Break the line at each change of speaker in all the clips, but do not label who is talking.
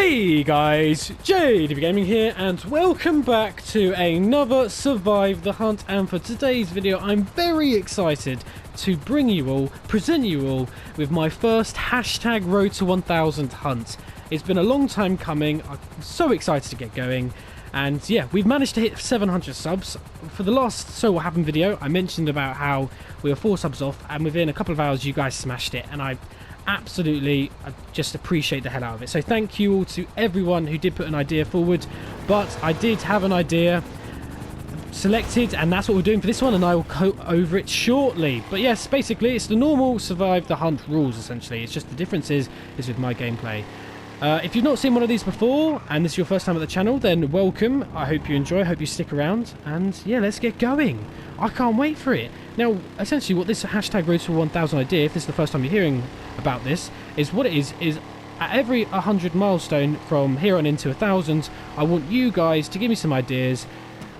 Hey guys, JDB Gaming here, and welcome back to another Survive the Hunt. And for today's video, I'm very excited to present you all with my first hashtag Road to 1000 hunt. It's been a long time coming. I'm so excited to get going. And yeah, we've managed to hit 700 subs. For the last So What Happened video, I mentioned about how we were 4 subs off, and within a couple of hours you guys smashed it, and I just appreciate the hell out of it. So thank you all to everyone who did put an idea forward. But I did have an idea selected, and that's what we're doing for this one, and I will go over it shortly. But yes, basically it's the normal Survive the Hunt rules essentially. It's just the difference is with my gameplay. If you've not seen one of these before and this is your first time at the channel, then welcome. I hope you enjoy, I hope you stick around, and yeah, let's get going. I can't wait for it. Now, essentially what this hashtag Road to 1000 idea, if this is the first time you're hearing about this, is what it is at every 100 milestone from here on into 1000, I want you guys to give me some ideas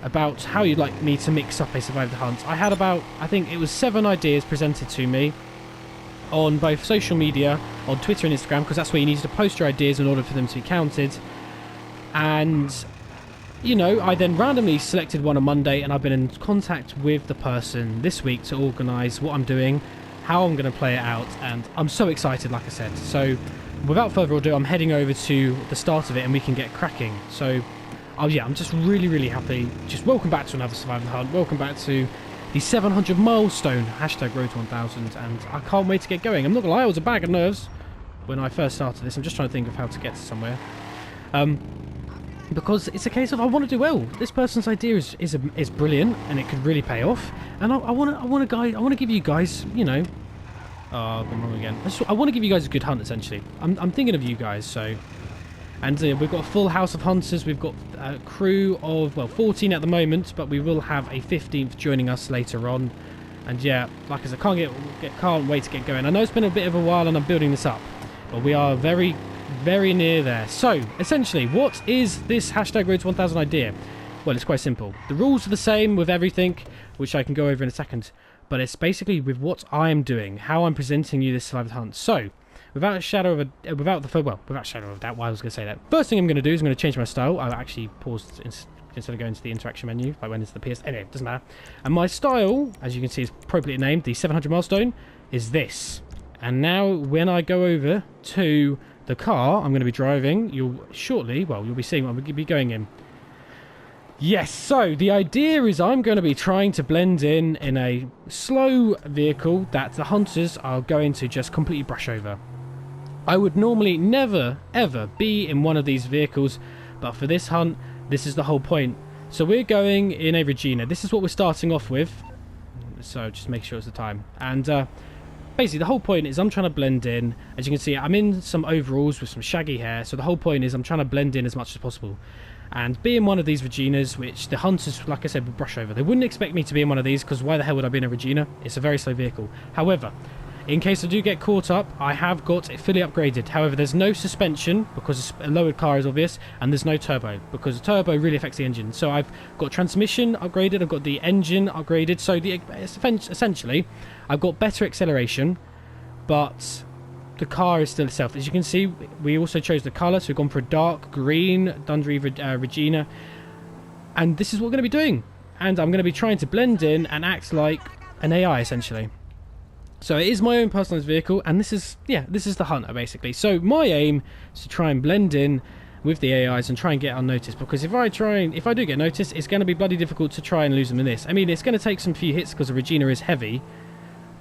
about how you'd like me to mix up a Survive the Hunt. I had about, I think it was 7 ideas presented to me on both social media, on Twitter and Instagram, because that's where you need to post your ideas in order for them to be counted. And you know, I then randomly selected one on Monday, and I've been in contact with the person this week to organise what I'm doing, how I'm going to play it out, and I'm so excited, like I said. So without further ado, I'm heading over to the start of it and we can get cracking. So oh yeah, I'm just really happy. Just welcome back to another Survive the Hunt. Welcome back to the 700 milestone hashtag Road to 1000, and I can't wait to get going. I'm not gonna lie, I was a bag of nerves when I first started this. I'm just trying to think of how to get to somewhere. Because it's a case of I want to do well. This person's idea is brilliant, and it could really pay off. And I want to give you guys, you know, I've gone wrong again. I want to give you guys a good hunt essentially. I'm thinking of you guys. So, and we've got a full house of hunters. We've got a crew of, well, 14 at the moment, but we will have a 15th joining us later on. And yeah, like I said, can't wait to get going. I know it's been a bit of a while, and I'm building this up, but we are very near there. So essentially, what is this hashtag Road to 1000 idea? Well, it's quite simple. The rules are the same with everything, which I can go over in a second, but it's basically with what I am doing, how I'm presenting you this Survive the Hunt. So without a shadow of a doubt, why I was going to say that, first thing I'm going to do is I'm going to change my style. I'll actually pause instead of going to the interaction menu, if I went into the PS. Anyway, it doesn't matter. And my style, as you can see, is appropriately named, the 700 milestone, is this. And now when I go over to the car I'm going to be driving, you'll be seeing what I'm going to be going in. Yes, so the idea is I'm going to be trying to blend in a slow vehicle that the hunters are going to just completely brush over. I would normally never ever be in one of these vehicles, but for this hunt, this is the whole point. So we're going in a Regina. This is what we're starting off with, so just make sure it's the time. And basically, the whole point is I'm trying to blend in. As you can see, I'm in some overalls with some shaggy hair. So the whole point is I'm trying to blend in as much as possible. And being one of these Reginas, which the hunters, like I said, would brush over. They wouldn't expect me to be in one of these, because why the hell would I be in a Regina? It's a very slow vehicle. However, in case I do get caught up, I have got it fully upgraded. However, there's no suspension, because a lowered car is obvious, and there's no turbo, because the turbo really affects the engine. So I've got transmission upgraded, I've got the engine upgraded, so essentially I've got better acceleration, but the car is still itself. As you can see, we also chose the colour, so we've gone for a dark green Dundee Regina, and this is what we're going to be doing. And I'm going to be trying to blend in and act like an AI essentially. So it is my own personalised vehicle, and this is the hunter basically. So my aim is to try and blend in with the AIs and try and get unnoticed, because if I do get noticed, it's going to be bloody difficult to try and lose them in this. I mean, it's going to take some few hits because the Regina is heavy,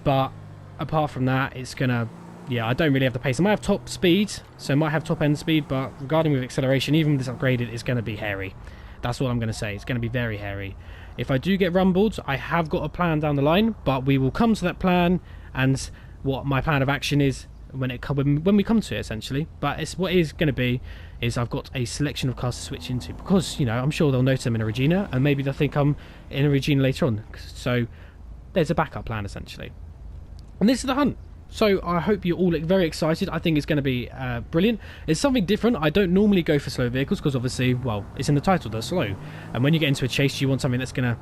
but apart from that, it's going to, yeah, I don't really have the pace. I might have top speed, so I might have top end speed, but regarding with acceleration, even with this upgraded, it's going to be hairy. That's what I'm going to say. It's going to be very hairy. If I do get rumbled, I have got a plan down the line, but we will come to that plan and what my plan of action is when we come to it essentially. But what it is going to be is I've got a selection of cars to switch into, because, you know, I'm sure they'll notice I'm in a Regina, and maybe they'll think I'm in a Regina later on. So there's a backup plan essentially. And this is the hunt. So I hope you're all very excited. I think it's going to be brilliant. It's something different. I don't normally go for slow vehicles because obviously, well, it's in the title, they're slow. And when you get into a chase, you want something that's going to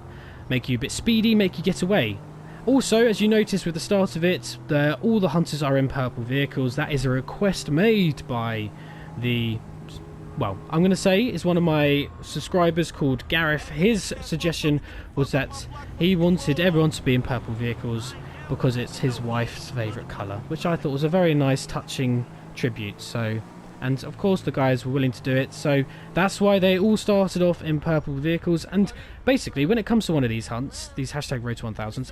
make you a bit speedy, make you get away. Also, as you notice with the start of it, all the hunters are in purple vehicles. That is a request made by the well, I'm going to say is one of my subscribers called Gareth. His suggestion was that he wanted everyone to be in purple vehicles because it's his wife's favourite colour, which I thought was a very nice, touching tribute. So, and of course the guys were willing to do it, so that's why they all started off in purple vehicles. And basically, when it comes to one of these hunts, these hashtag Road to 1000s,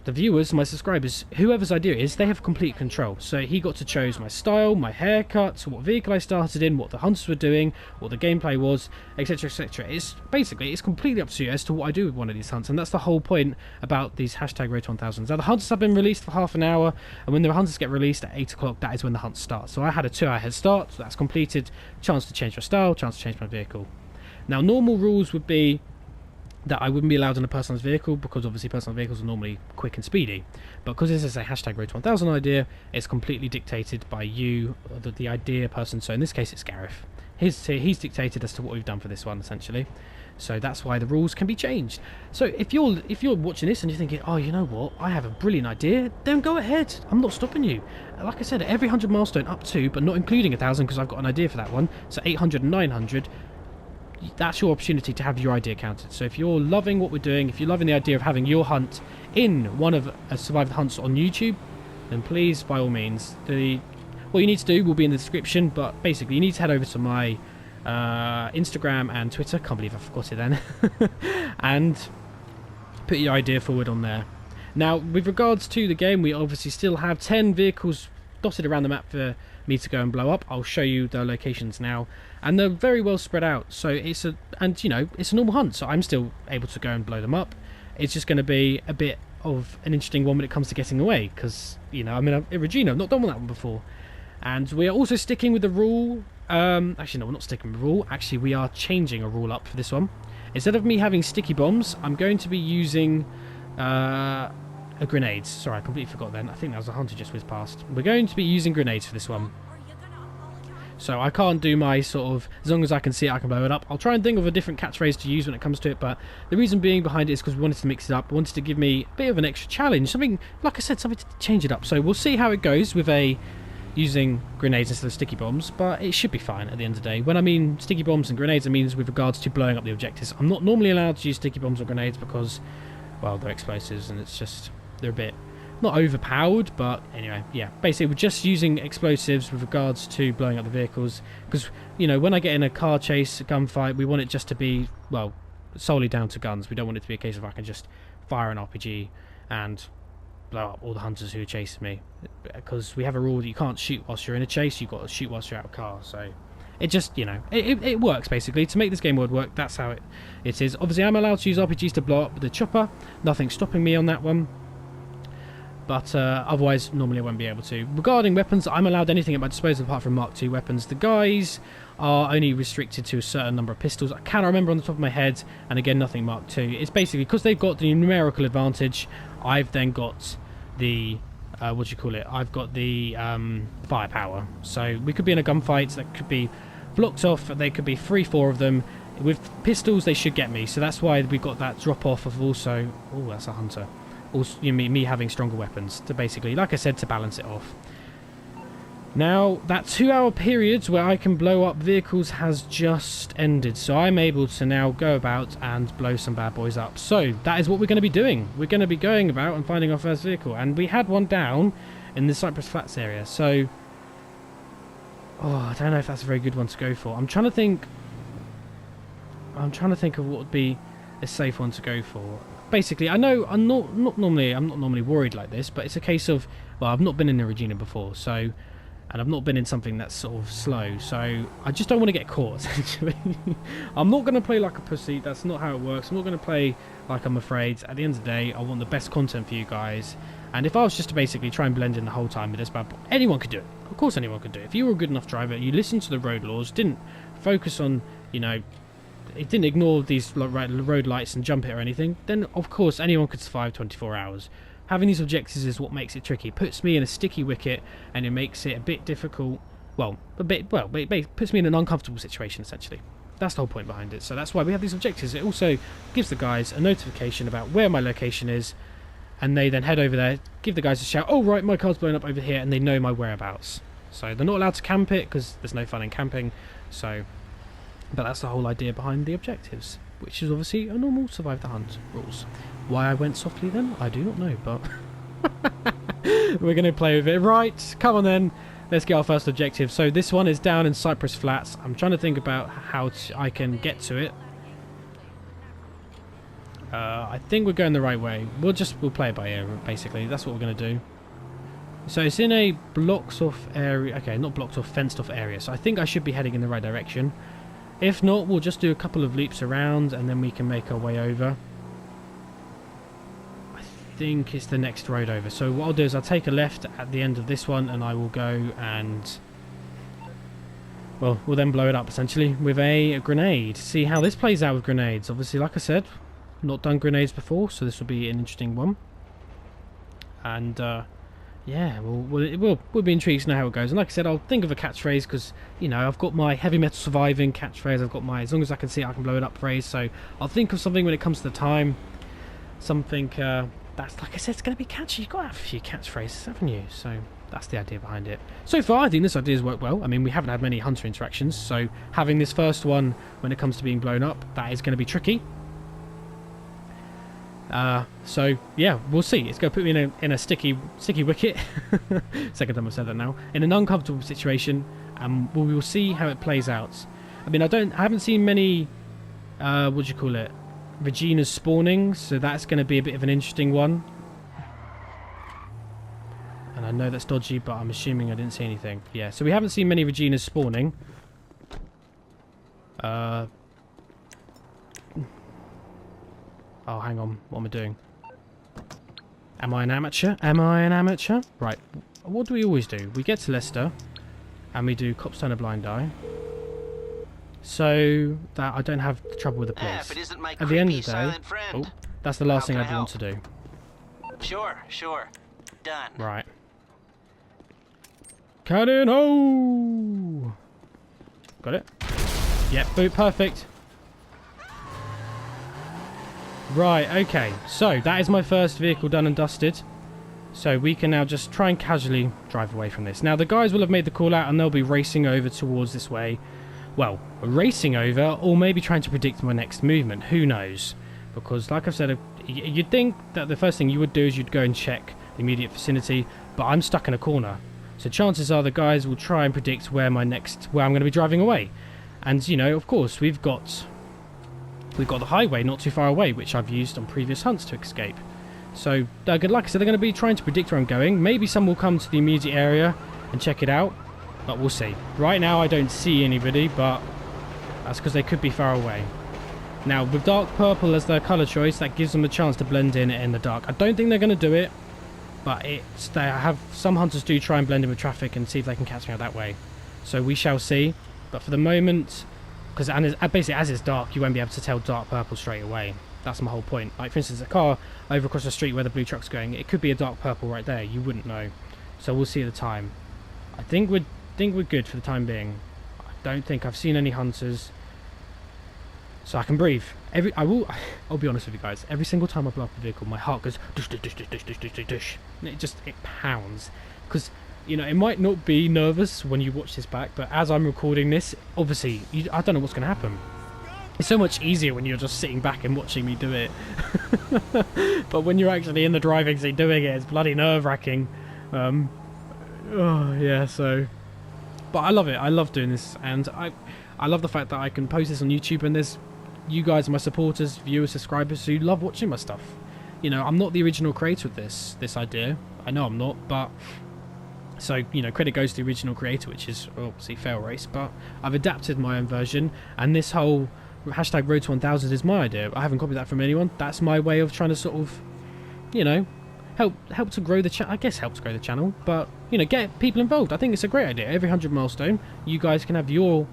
the viewers, my subscribers, whoever's idea it is, they have complete control. So he got to choose my style, my haircut, what vehicle I started in, what the hunters were doing, what the gameplay was, etc, etc. It's completely up to you as to what I do with one of these hunts, and that's the whole point about these hashtag Road to 1000s. Now the hunters have been released for half an hour, and when the hunters get released at 8 o'clock, that is when the hunt starts. So I had a 2-hour head start, so that's completed. Chance to change my style, chance to change my vehicle. Now normal rules would be that I wouldn't be allowed in a personalised vehicle, because obviously personalised vehicles are normally quick and speedy. But because this is a hashtag Road to 1000 idea, it's completely dictated by you, the idea person. So in this case, it's Gareth. He's dictated as to what we've done for this one, essentially. So that's why the rules can be changed. So if you're watching this and you're thinking, oh, you know what, I have a brilliant idea, then go ahead. I'm not stopping you. Like I said, every 100 milestone up to, but not including 1000, because I've got an idea for that one. So 800 and 900. That's your opportunity to have your idea counted. So if you're loving what we're doing, if you're loving the idea of having your hunt in one of Survivor hunts on YouTube, then please, by all means, what you need to do will be in the description, but basically you need to head over to my Instagram and Twitter, can't believe I forgot it then, and put your idea forward on there. Now, with regards to the game, we obviously still have 10 vehicles dotted around the map for me to go and blow up. I'll show you the locations now, and they're very well spread out. So it's a normal hunt, so I'm still able to go and blow them up. It's just going to be a bit of an interesting one when it comes to getting away, because I'm in Regina. I've not done that one before, and we are also sticking with the rule. Actually, no, we're not sticking with the rule. Actually, we are changing a rule up for this one. Instead of me having sticky bombs, I'm going to be using grenades. Sorry, I completely forgot then. I think that was a hunter just whizzed past. We're going to be using grenades for this one. So I can't do my sort of, as long as I can see it, I can blow it up. I'll try and think of a different catchphrase to use when it comes to it, but the reason being behind it is because we wanted to mix it up. We wanted to give me a bit of an extra challenge. Something, like I said, something to change it up. So we'll see how it goes with using grenades instead of sticky bombs, but it should be fine at the end of the day. When I mean sticky bombs and grenades, it means with regards to blowing up the objectives. I'm not normally allowed to use sticky bombs or grenades because, well, they're explosives, and it's just, they're a bit, not overpowered, but anyway, yeah. Basically, we're just using explosives with regards to blowing up the vehicles, because, when I get in a car chase, a gunfight, we want it just to be, well, solely down to guns. We don't want it to be a case of I can just fire an RPG and blow up all the hunters who are chasing me, because we have a rule that you can't shoot whilst you're in a chase. You've got to shoot whilst you're out of a car. So it just, it works basically. To make this game world work, that's how it is. Obviously, I'm allowed to use RPGs to blow up the chopper. Nothing's stopping me on that one. But otherwise, normally I won't be able to. Regarding weapons, I'm allowed anything at my disposal apart from Mark II weapons. The guys are only restricted to a certain number of pistols. I cannot remember on the top of my head, and again, nothing Mark II. It's basically because they've got the numerical advantage. I've then got the I've got the firepower. So we could be in a gunfight that could be blocked off. They could be 3-4 of them. With pistols, they should get me. So that's why we've got that drop off of also. Oh, that's a hunter. Also, me having stronger weapons to basically, like I said, to balance it off. Now, that 2-hour period where I can blow up vehicles has just ended, so I'm able to now go about and blow some bad boys up. So, that is what we're going to be doing. We're going to be going about and finding our first vehicle, and we had one down in the Cypress Flats area, so... Oh, I don't know if that's a very good one to go for. I'm trying to think of what would be a safe one to go for. Basically, I know I'm not normally worried like this, but it's a case of, well, I've not been in a Regina before, so, and I've not been in something that's sort of slow, so I just don't want to get caught, essentially. I'm not going to play like a pussy. That's not how it works. I'm not going to play like I'm afraid. At the end of the day, I want the best content for you guys, and if I was just to basically try and blend in the whole time with this bad boy, anyone could do it. Of course anyone could do it. If you were a good enough driver, you listened to the road laws, didn't focus on, it didn't ignore these road lights and jump it or anything, then of course anyone could survive 24 hours. Having these objectives is what makes it tricky. It puts me in a sticky wicket, and it makes it a bit difficult. It puts me in an uncomfortable situation, essentially. That's the whole point behind it. So that's why we have these objectives. It also gives the guys a notification about where my location is, and they then head over there, give the guys a shout, oh right, my car's blown up over here, and they know my whereabouts. So they're not allowed to camp it because there's no fun in camping. So, but that's the whole idea behind the objectives, which is obviously a normal survive the hunt rules. Why I went softly then, I do not know, but we're going to play with it. Right, come on then. Let's get our first objective. So this one is down in Cypress Flats. I'm trying to think about how I can get to it. I think we're going the right way. We'll play it by ear, basically. That's what we're going to do. So it's in a blocked off area. Okay, not blocked off, fenced off area. So I think I should be heading in the right direction. If not, we'll just do a couple of leaps around and then we can make our way over. I think it's the next road over. So what I'll do is I'll take a left at the end of this one and I will go and... well, we'll then blow it up essentially with a grenade. See how this plays out with grenades. Obviously, like I said, not done grenades before, so this will be an interesting one. And yeah, we'll be intrigued to know how it goes. And like I said, I'll think of a catchphrase because, you know, I've got my heavy metal surviving catchphrase. I've got my as long as I can see it, I can blow it up phrase. So I'll think of something when it comes to the time. Something that's, like I said, it's going to be catchy. You've got to have a few catchphrases, haven't you? So that's the idea behind it. So far, I think this idea has worked well. I mean, we haven't had many hunter interactions, so having this first one when it comes to being blown up, that is going to be tricky. So yeah, we'll see. It's going to put me in a sticky wicket. Second time I've said that now. In an uncomfortable situation, and we will see how it plays out. I mean, I haven't seen many, what do you call it, Reginas spawning, so that's going to be a bit of an interesting one. And I know that's dodgy, but I'm assuming I didn't see anything. Yeah, so we haven't seen many Reginas spawning. Oh, hang on. What am I doing? Am I an amateur? Am I an amateur? Right. What do we always do? We get to Leicester, and we do Cops Turn a Blind Eye. So that I don't have trouble with the police. At the end of the day... oh, that's the last thing I'd want to do.
Sure. Done.
Right. Cannon ho! Got it? Yep, boot, perfect. Right, okay, so that is my first vehicle done and dusted. So we can now just try and casually drive away from this. Now the guys will have made the call out and they'll be racing over towards this way. Well, racing over or maybe trying to predict my next movement, who knows? Because like I've said, you'd think that the first thing you would do is you'd go and check the immediate vicinity, but I'm stuck in a corner. So chances are the guys will try and predict where I'm going to be driving away. And you know, of course, we've got the highway not too far away, which I've used on previous hunts to escape. So, like I said, they're going to be trying to predict where I'm going. Maybe some will come to the immediate area and check it out, but we'll see. Right now, I don't see anybody, but that's because they could be far away. Now, with dark purple as their colour choice, that gives them a chance to blend in the dark. I don't think they're going to do it, but some hunters do try and blend in with traffic and see if they can catch me out that way. So we shall see. But for the moment... because basically, as it's dark, you won't be able to tell dark purple straight away. That's my whole point. Like, for instance, a car over across the street where the blue truck's going, it could be a dark purple right there. You wouldn't know. So we'll see at the time. I think we're good for the time being. I don't think I've seen any hunters. So I can breathe. I'll be honest with you guys. Every single time I blow up the vehicle, my heart goes dush, dush, dush, dush, dush, dush, dush, dush. And it pounds. Because... you know, it might not be nervous when you watch this back, but as I'm recording this, obviously, I don't know what's going to happen. It's so much easier when you're just sitting back and watching me do it. But when you're actually in the driving seat doing it, it's bloody nerve-wracking. Oh, yeah, so... but I love it. I love doing this, and I love the fact that I can post this on YouTube, and there's you guys, my supporters, viewers, subscribers, who love watching my stuff. You know, I'm not the original creator of this idea. I know I'm not, but... so, you know, credit goes to the original creator, which is obviously Fail Race, but I've adapted my own version, and this whole hashtag Road to 1000 is my idea. I haven't copied that from anyone. That's my way of trying to sort of, you know, help to grow the channel. I guess help to grow the channel, but, you know, get people involved. I think it's a great idea. Every 100 milestone, you guys can have your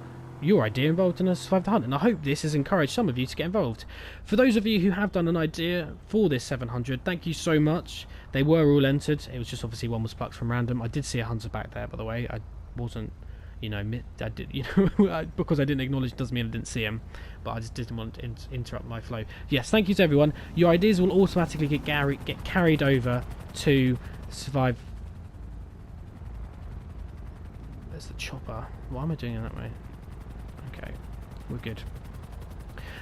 idea involved in a Survive the Hunt, and I hope this has encouraged some of you to get involved. For those of you who have done an idea for this 700, thank you so much. They were all entered. It was just obviously one was plucked from random. I did see a hunter back there, by the way. I wasn't, you know, I did, you know, because I didn't acknowledge doesn't mean I didn't see him, but I just didn't want to interrupt my flow. Yes, thank you to everyone. Your ideas will automatically get carried over to Survive. There's the chopper. Why am I doing it that way? Okay, we're good.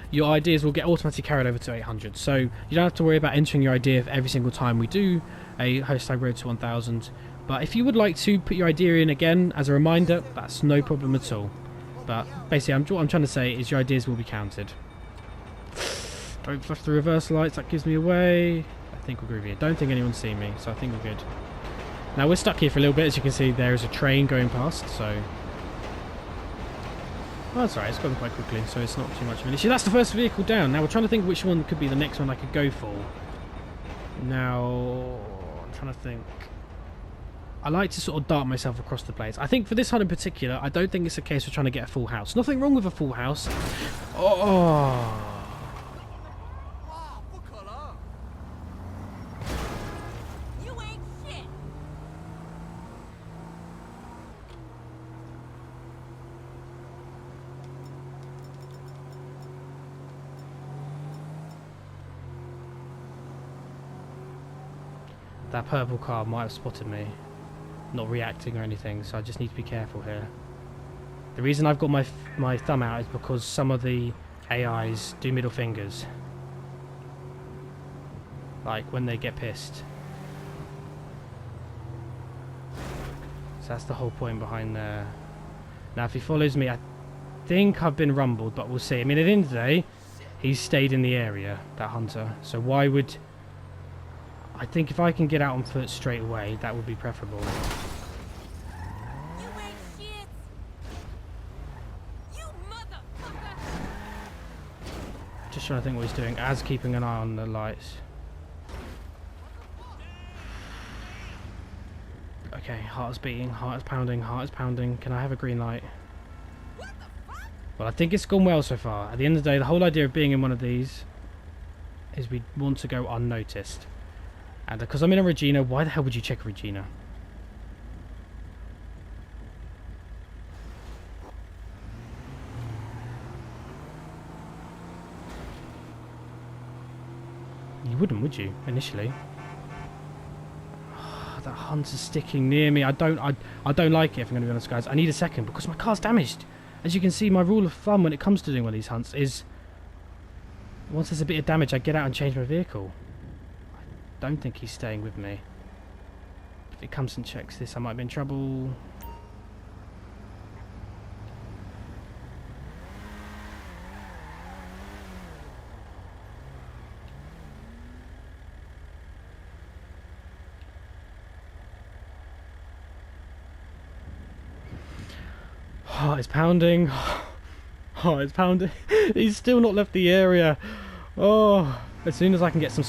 Your ideas will get automatically carried over to 800, so you don't have to worry about entering your idea for every single time we do a hashtag road to 1000. But if you would like to put your idea in again as a reminder, that's no problem at all. But basically, what I'm trying to say is your ideas will be counted. Don't flush the reverse lights, that gives me away. I think we're groovy here. Don't think anyone's seen me, so I think we're good. Now we're stuck here for a little bit. As you can see, there is a train going past, so... Oh, that's alright, it's gone quite quickly, so it's not too much of an issue. That's the first vehicle down. Now we're trying to think which one could be the next one I could go for. Now, I'm trying to think. I like to sort of dart myself across the place. I think for this hunt in particular, I don't think it's a case of trying to get a full house. Nothing wrong with a full house. Oh. That purple car might have spotted me, not reacting or anything, so I just need to be careful here. The reason I've got my thumb out is because some of the AIs do middle fingers, like when they get pissed. So that's the whole point behind there. Now if he follows me, I think I've been rumbled, but we'll see. I mean, at the end of the day, he's stayed in the area, that hunter, so why would... I think if I can get out on foot straight away, that would be preferable.
You ain't shit. You motherfucker.
Just trying to think what he's doing, as keeping an eye on the lights. Okay, heart is beating, heart is pounding, heart is pounding. Can I have a green light?
What the fuck?
Well, I think it's gone well so far. At the end of the day, the whole idea of being in one of these is we want to go unnoticed. And because I'm in a Regina, why the hell would you check a Regina? You wouldn't, would you, initially? Oh, that hunter's sticking near me. I don't like it, if I'm going to be honest, guys. I need a second because my car's damaged. As you can see, my rule of thumb when it comes to doing one of these hunts is once there's a bit of damage, I get out and change my vehicle. Don't think he's staying with me. If he comes and checks this, I might be in trouble. Heart is pounding. Heart is pounding. He's still not left the area. Oh. As soon as I can get some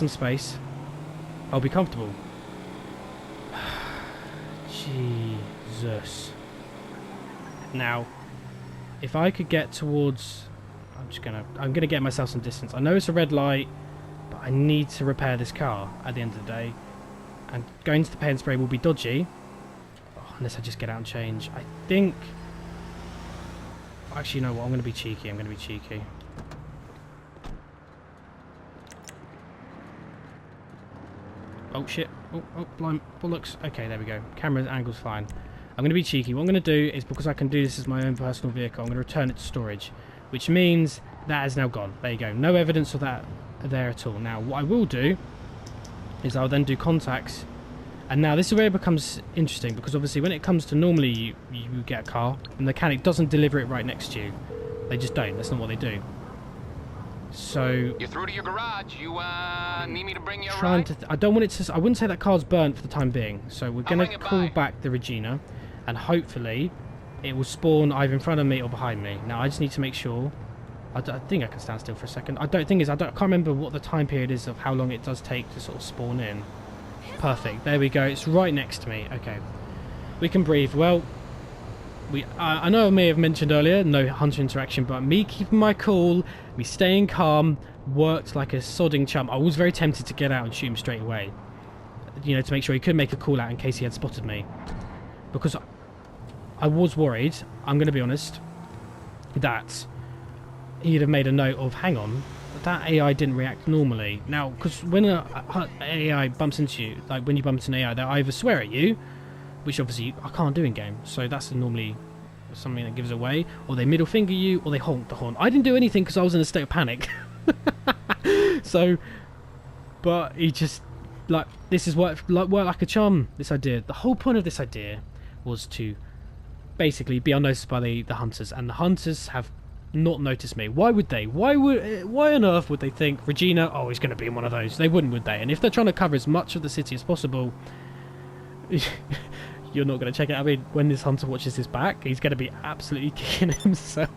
space, I'll be comfortable. Jesus. Now, if I could get towards... I'm gonna get myself some distance. I know it's a red light, but I need to repair this car at the end of the day. And going to the pay and spray will be dodgy. Oh, unless I just get out and change. I think... Actually, you know what? I'm gonna be cheeky. Oh shit, oh, blind bollocks. Okay, there we go. Camera angle's fine. I'm going to be cheeky. What I'm going to do is, because I can do this as my own personal vehicle, I'm going to return it to storage. Which means that is now gone. There you go. No evidence of that there at all. Now, what I will do is I'll then do contacts. And now this is where it becomes interesting, because obviously when it comes to normally you get a car, and the mechanic doesn't deliver it right next to you. They just don't. That's not what they do. So
you're through to your garage. You need me to bring you a
trying
ride?
to I don't want it to. I wouldn't say that car's burnt for the time being. So we're going to call back the Regina, and hopefully it will spawn either in front of me or behind me. Now I just need to make sure. I think I can stand still for a second. I can't remember what the time period is of how long it does take to sort of spawn in. Perfect. There we go. It's right next to me. Okay, we can breathe. Well, I know I may have mentioned earlier no hunter interaction, but me keeping my cool, me staying calm, worked like a sodding chump. I was very tempted to get out and shoot him straight away, you know, to make sure he could make a call out in case he had spotted me, because I was worried, I'm going to be honest, that he'd have made a note of, hang on, that AI didn't react normally. Now, because when an AI bumps into you, like when you bump into an AI, they either swear at you, which obviously I can't do in game. So that's normally something that gives away. Or they middle finger you, or they honk the horn. I didn't do anything because I was in a state of panic. So, but he just like this is work like a charm. This idea. The whole point of this idea was to basically be unnoticed by the hunters, and the hunters have not noticed me. Why would they? Why on earth would they think Regina? Oh, he's going to be in one of those. They wouldn't, would they? And if they're trying to cover as much of the city as possible, you're not going to check it. I mean, when this hunter watches his back, he's going to be absolutely kicking himself.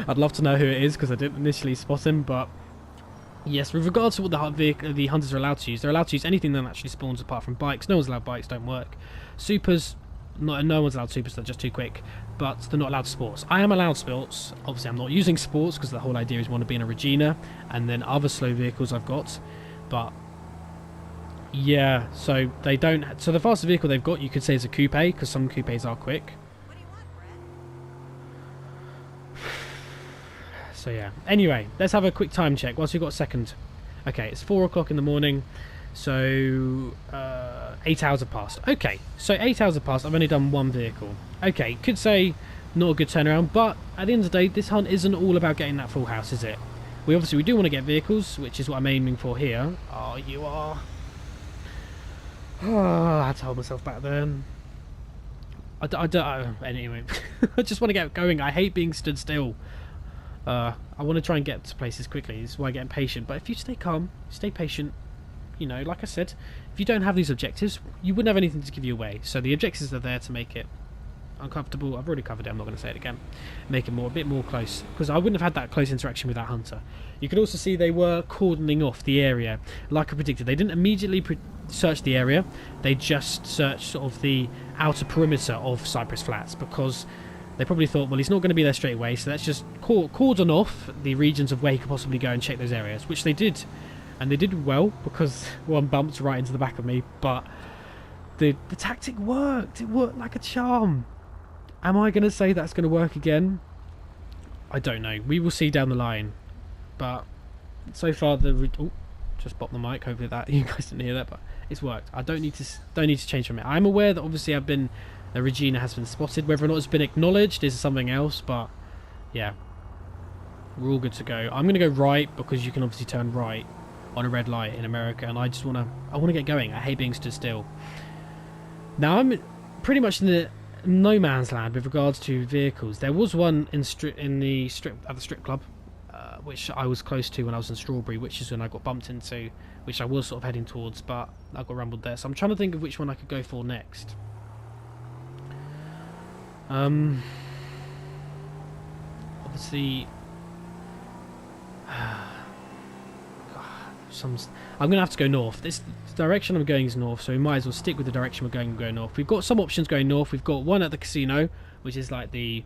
I'd love to know who it is because I didn't initially spot him, but yes, with regards to what the hunters are allowed to use, they're allowed to use anything that actually spawns apart from bikes. No one's allowed bikes, don't work. Supers, no one's allowed supers, they're just too quick. But they're not allowed sports. I am allowed sports. Obviously, I'm not using sports because the whole idea is want to be in a Regina, and then other slow vehicles I've got. But yeah, so they don't. So the fastest vehicle they've got, you could say, is a coupe, because some coupes are quick.
What do you want, Brett?
So yeah. Anyway, let's have a quick time check whilst we've got a second. Okay, it's 4 o'clock in the morning. So 8 hours have passed. Okay, so 8 hours have passed. I've only done one vehicle. Okay, could say not a good turnaround, but at the end of the day, this hunt isn't all about getting that full house, is it? We do want to get vehicles, which is what I'm aiming for here. Oh, you are. Oh, I had to hold myself back then. I don't. Anyway, I just want to get going. I hate being stood still. I want to try and get to places quickly. This is why I get impatient. But if you stay calm, stay patient. You know, like I said, if you don't have these objectives, you wouldn't have anything to give you away. So the objectives are there to make it uncomfortable. I've already covered it, I'm not going to say it again. Make it a bit more close, because I wouldn't have had that close interaction with that hunter. You could also see they were cordoning off the area, like I predicted. They didn't immediately search the area, they just searched sort of the outer perimeter of Cypress Flats, because they probably thought, well, he's not going to be there straight away, so let's just cordon off the regions of where he could possibly go and check those areas, which they did. And they did well, because one bumped right into the back of me, but the tactic worked. It worked like a charm. Am I going to say that's going to work again? I don't know. We will see down the line. But so far, just pop the mic. Hopefully that you guys didn't hear that, but it's worked. I don't need to change from it. I'm aware that obviously Regina has been spotted. Whether or not it's been acknowledged is something else. But yeah, we're all good to go. I'm going to go right, because you can obviously turn right on a red light in America, and I want to get going. I hate being stood still. Now I'm pretty much in the no man's land with regards to vehicles. There was one at the strip club, which I was close to when I was in Strawberry, which is when I got bumped into, which I was sort of heading towards, but I got rumbled there. So I'm trying to think of which one I could go for next. Obviously, I'm going to have to go north. This direction I'm going is north, so we might as well stick with the direction we're going and go north. We've got some options going north. We've got one at the casino, which is like the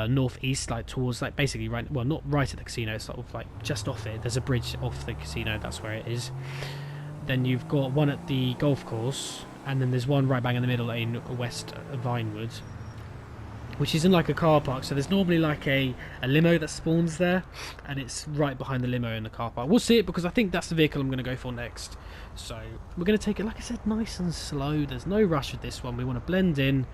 northeast, like towards, like basically right, well, not right at the casino, it's sort of like just off it. There's a bridge off the casino, that's where it is. Then you've got one at the golf course, and then there's one right bang in the middle in West Vinewood, which is in like a car park. So there's normally like a limo that spawns there, and it's right behind the limo in the car park. We'll see it, because I think that's the vehicle I'm going to go for next. So we're going to take it, like I said, nice and slow. There's no rush with this one. We want to blend in.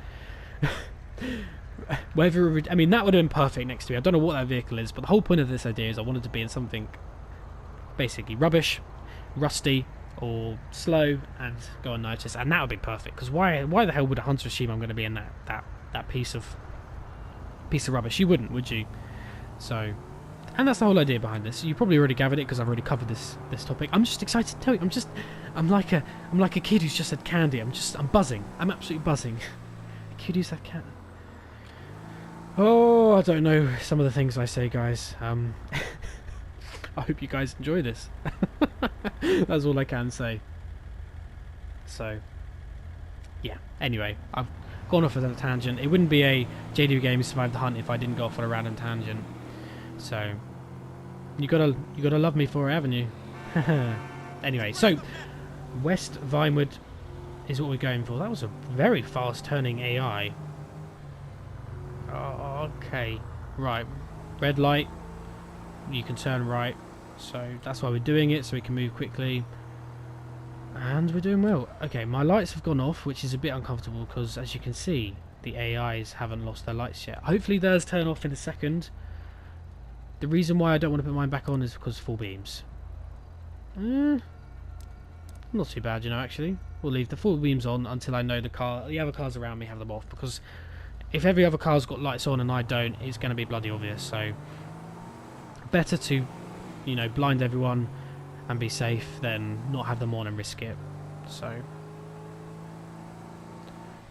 I mean, that would have been perfect next to me. I don't know what that vehicle is, but the whole point of this idea is I wanted to be in something basically rubbish, rusty, or slow, and go unnoticed, and that would be perfect. Because why the hell would a hunter assume I'm going to be in that piece of rubbish? You wouldn't, would you? So, and that's the whole idea behind this. You probably already gathered it, because I've already covered this topic. I'm just excited to tell you. I'm like a kid who's just had candy. I'm buzzing. I'm absolutely buzzing. A kid who's had candy. Oh, I don't know some of the things I say, guys. I hope you guys enjoy this. That's all I can say. So, yeah. Anyway, I've gone off on a tangent. It wouldn't be a JD Games Survive the Hunt if I didn't go off on a random tangent. So, you gotta love me for it, haven't you? Anyway, so West Vinewood is what we're going for. That was a very fast turning AI. Okay, right. Red light. You can turn right. So that's why we're doing it, so we can move quickly. And we're doing well. Okay, my lights have gone off, which is a bit uncomfortable because, as you can see, the AIs haven't lost their lights yet. Hopefully theirs turn off in a second. The reason why I don't want to put mine back on is because full beams. Not too bad, you know, actually. We'll leave the full beams on until I know the other cars around me have them off, because if every other car's got lights on and I don't, it's going to be bloody obvious. So better to, you know, blind everyone and be safe than not have them on and risk it. So,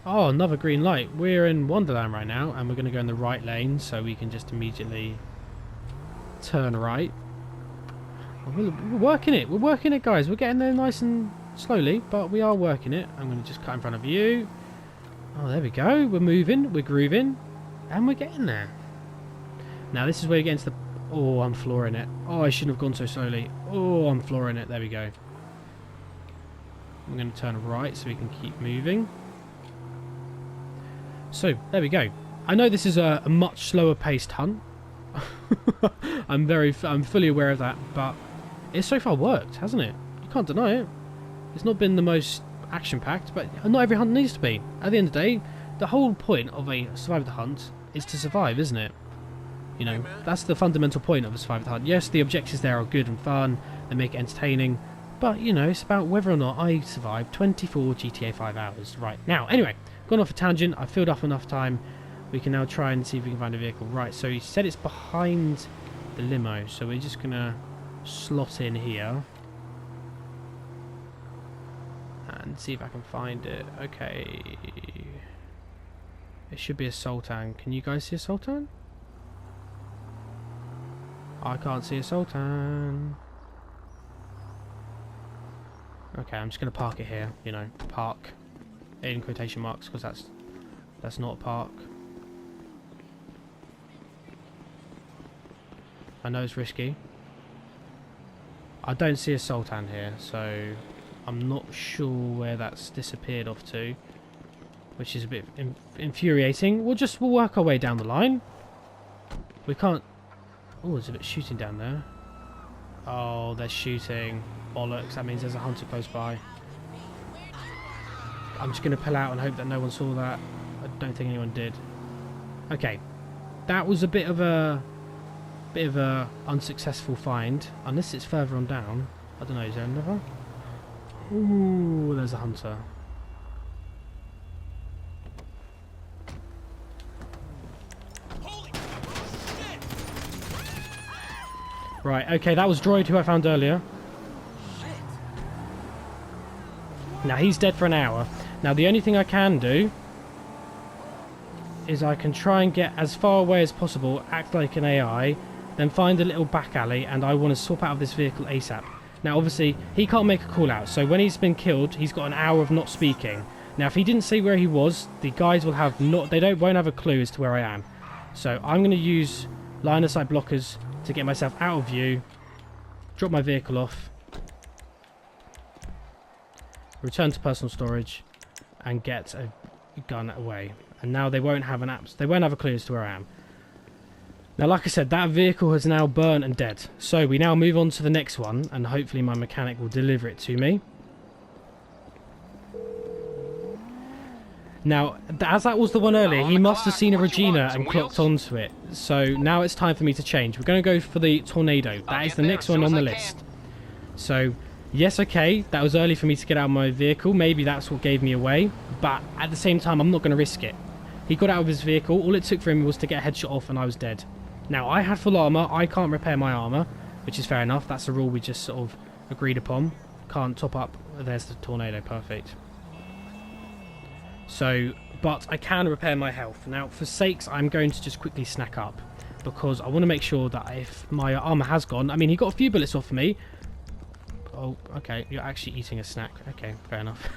oh, another green light. We're in Wonderland right now, and we're going to go in the right lane, so we can just immediately turn right. We're working it. We're working it, guys. We're getting there nice and slowly, but we are working it. I'm going to just cut in front of you. Oh, there we go. We're moving. We're grooving, and we're getting there. Now, this is where you get into the... Oh, I'm flooring it. Oh, I shouldn't have gone so slowly. Oh, I'm flooring it. There we go. I'm going to turn right so we can keep moving. So, there we go. I know this is a much slower paced hunt. I'm fully aware of that, but it's so far worked, hasn't it? You can't deny it. It's not been the most action-packed, but not every hunt needs to be. At the end of the day, the whole point of a survival the hunt is to survive, isn't it? You know, that's the fundamental point of a survival the hunt. Yes, the objectives there are good and fun, they make it entertaining, but, you know, it's about whether or not I survive 24 GTA 5 hours. Right, now, anyway, gone off a tangent, I've filled up enough time. We can now try and see if we can find a vehicle. Right, so he said it's behind the limo, so we're just going to slot in here and see if I can find it. Okay. It should be a Sultan. Can you guys see a Sultan? I can't see a Sultan. Okay, I'm just going to park it here. You know, park in quotation marks, because that's not a park. I know it's risky. I don't see a Sultan here, so I'm not sure where that's disappeared off to, which is a bit infuriating. We'll work our way down the line. We can't... Oh, there's a bit of shooting down there. Oh, they're shooting. Bollocks, that means there's a hunter close by. I'm just going to pull out and hope that no one saw that. I don't think anyone did. Okay, that was a bit of a unsuccessful find, unless it's further on down. I don't know, is there another? Ooh, there's a hunter. Right, okay, that was Droid, who I found earlier. Now, he's dead for an hour. Now, the only thing I can do is I can try and get as far away as possible, act like an AI, then find a little back alley, and I want to swap out of this vehicle ASAP. Now, obviously, he can't make a call out, so when he's been killed, he's got an hour of not speaking. Now, if he didn't say where he was, the guys will have won't have a clue as to where I am. So I'm going to use line of sight blockers to get myself out of view, drop my vehicle off, return to personal storage, and get a gun away. And now they won't have a clue as to where I am. Now, like I said, that vehicle has now burnt and dead. So we now move on to the next one, and hopefully my mechanic will deliver it to me. Now, as that was the one earlier, he must have seen a Regina and clocked onto it. So now it's time for me to change. We're going to go for the Tornado. That is the next one on the list. So, yes, okay, that was early for me to get out of my vehicle. Maybe that's what gave me away. But at the same time, I'm not going to risk it. He got out of his vehicle. All it took for him was to get a headshot off, and I was dead. Now, I had full armour. I can't repair my armour, which is fair enough. That's a rule we just sort of agreed upon. Can't top up. There's the Tornado. Perfect. So, but I can repair my health. Now, for sakes, I'm going to just quickly snack up, because I want to make sure that if my armour has gone... I mean, he got a few bullets off of me. Oh, okay. You're actually eating a snack. Okay, fair enough.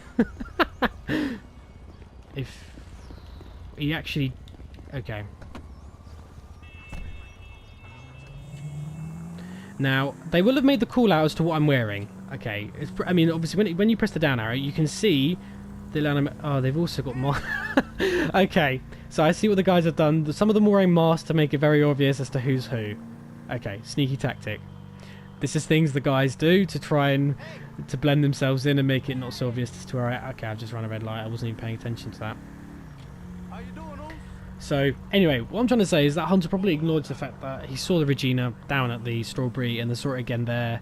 If he actually... Okay. Now, they will have made the call out as to what I'm wearing. Okay. I mean, obviously, when you press the down arrow, you can see... Oh, they've also got masks. Okay, so I see what the guys have done. Some of them are wearing masks to make it very obvious as to who's who. Okay, sneaky tactic. This is things the guys do to try and to blend themselves in and make it not so obvious to where okay, I've just run a red light. I wasn't even paying attention to that.
How you doing, Oos?
So anyway, what I'm trying to say is that Hunter probably acknowledged the fact that he saw the Regina down at the strawberry and then saw it again there.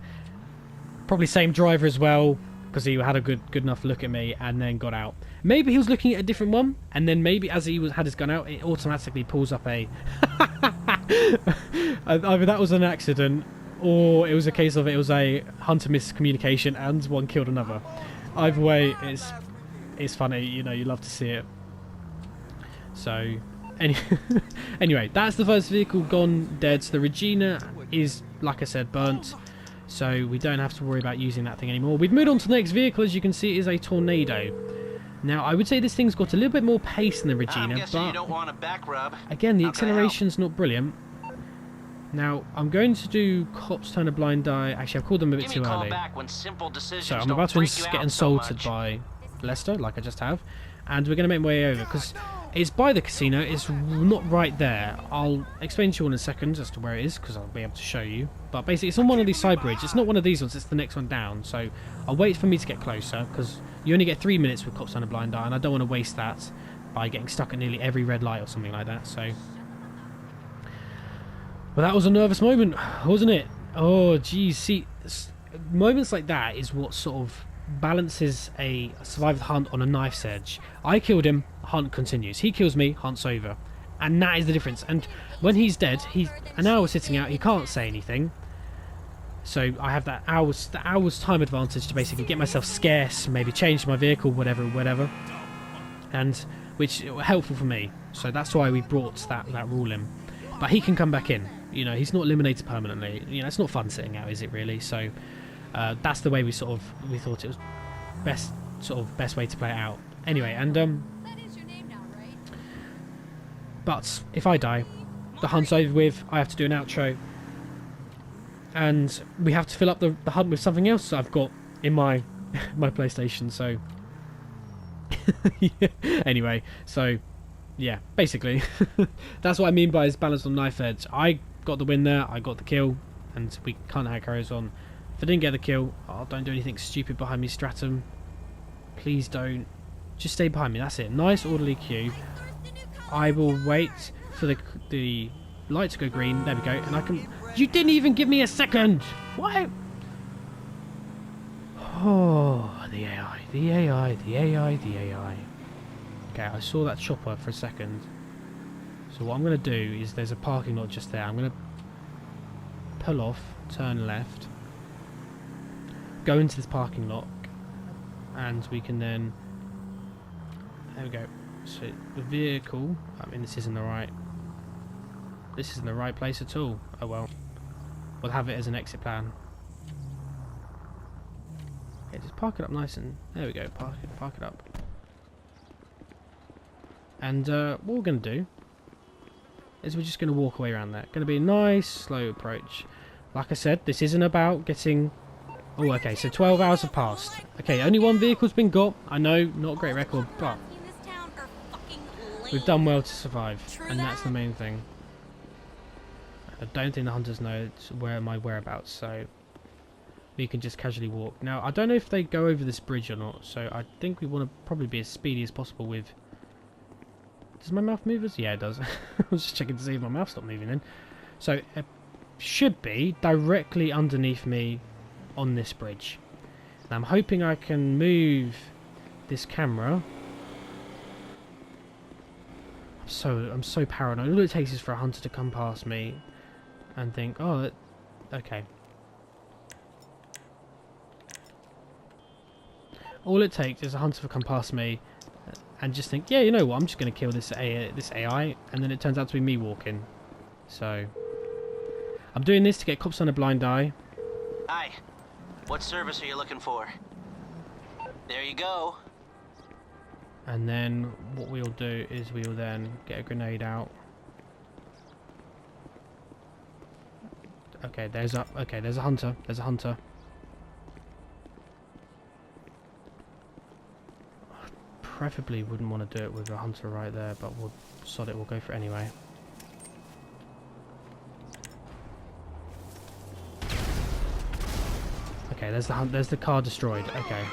Probably same driver as well, because he had a good enough look at me and then got out. Maybe he was looking at a different one, and then maybe as he had his gun out, it automatically pulls up a... Either that was an accident, or it was a case of it was a Hunter miscommunication and one killed another. Either way, it's funny, you know, you love to see it. So, anyway, that's the first vehicle gone dead. So the Regina is, like I said, burnt. So we don't have to worry about using that thing anymore. We've moved on to the next vehicle. As you can see, it is a Tornado. Now, I would say this thing's got a little bit more pace than the Regina,
I'm guessing
but
you don't want a back rub.
again, the
How can I help?
acceleration's not brilliant. Now, I'm going to do Cops Turn a Blind Eye. Actually, I've called them a bit
Give me
too
a call
early.
back when simple decisions
So I'm
don't
about to
freak you
get
out so
insulted
much.
by Lester, like I just have. And we're going to make my way over, because it's by the casino. It's not right there. I'll explain to you all in a second as to where it is, because I'll be able to show you. But basically, it's on one of these side bridges. It's not one of these ones, it's the next one down. So I'll wait for me to get closer, because you only get 3 minutes with Cops on a Blind Eye, and I don't want to waste that by getting stuck at nearly every red light or something like that. So, well, that was a nervous moment, wasn't it? Oh, geez. See, moments like that is what sort of balances a survived hunt on a knife's edge. I killed him, hunt continues. He kills me, hunt's over. And that is the difference. And when he's dead, he's an hour sitting out, he can't say anything. So I have that hour's time advantage to basically get myself scarce, maybe change my vehicle, whatever. And which is helpful for me. So that's why we brought that rule in. But he can come back in. You know, he's not eliminated permanently. You know, it's not fun sitting out, is it really? So that's the way we thought it was best way to play it out. Anyway, and
That is your name now, right?
but if I die, the hunt's over with. I have to do an outro, and we have to fill up the hunt with something else that I've got in my my PlayStation. So yeah. Anyway, so yeah, basically that's what I mean by his balance on knife edge. I got the win there. I got the kill, and we can't have carries on. If I didn't get the kill, oh, don't do anything stupid behind me, Stratum. Please don't. Just stay behind me. That's it. Nice orderly queue. I will wait for the light to go green. There we go. And I can... You didn't even give me a second! What? Oh, the AI. The AI. The AI. The AI. Okay, I saw that chopper for a second. So what I'm going to do is there's a parking lot just there. I'm going to pull off, turn left, go into this parking lot, and we can then... There we go. So the vehicle... I mean, this isn't the right place at all. Oh well. We'll have it as an exit plan. Okay, just park it up nice and... There we go. Park it up. And what we're going to do is we're just going to walk away around that. Going to be a nice, slow approach. Like I said, this isn't about getting... Oh, okay, so 12 hours have passed. Okay, only one vehicle's been got. I know, not a great record, but
In this town are fucking lame.
we've done well to survive,
True
and that's
that.
the main thing. I don't think the hunters know where my whereabouts, so we can just casually walk. Now, I don't know if they go over this bridge or not, so I think we want to probably be as speedy as possible with... Does my mouth move? Yeah, it does. I was just checking to see if my mouth stopped moving then. So, it should be directly underneath me on this bridge. Now, I'm hoping I can move this camera. I'm so paranoid. All it takes is for a hunter to come past me and think, oh, okay. All it takes is a hunter to come past me and just think, yeah, you know what, I'm just going to kill this AI, and then it turns out to be me walking. So, I'm doing this to get cops on a blind eye.
Hi. What service are you looking for? There you go.
And then what we'll do is we'll then get a grenade out. Okay, there's a hunter. There's a hunter. Preferably wouldn't want to do it with a hunter right there, but we'll sod it. We'll go for it anyway. Okay, there's the hunt. There's the car destroyed. Okay.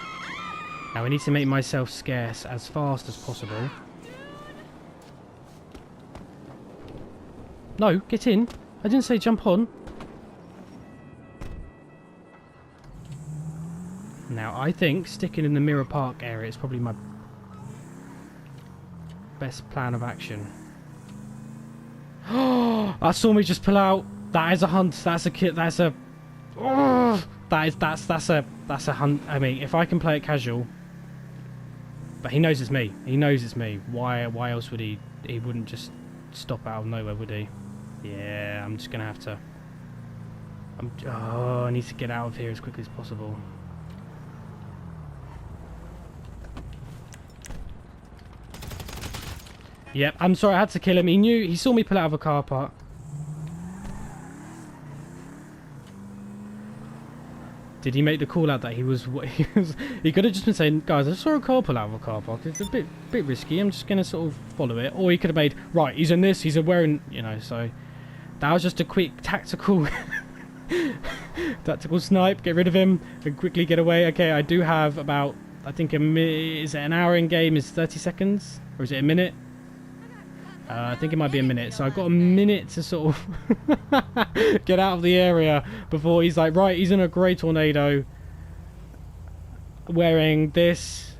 Now I need to make myself scarce as fast as possible. No, get in. I didn't say jump on. Now I think sticking in the Mirror Park area is probably my best plan of action. Oh, I saw me just pull out. That is a hunt. That's a kit. That's a. Oh, that's a hunt. I mean, if I can play it casual, but he knows it's me. He knows it's me. Why else would he? He wouldn't just stop out of nowhere, would he? Yeah, I'm just gonna have to. I need to get out of here as quickly as possible. Yep, I'm sorry, I had to kill him. He saw me pull out of a car park. Did he make the call out that he was what he was? He could have just been saying, guys, I saw a car pull out of a car park. It's a bit risky. I'm just gonna sort of follow it. Or he could have made, right, he's in this, he's wearing, you know, so that was just a quick tactical tactical snipe, get rid of him and quickly get away. Okay, I do have about, I think is it an hour in game is 30 seconds? Or is it a minute? I think it might be a minute, so I've got a minute to sort of get out of the area before he's like, right, he's in a grey tornado wearing this.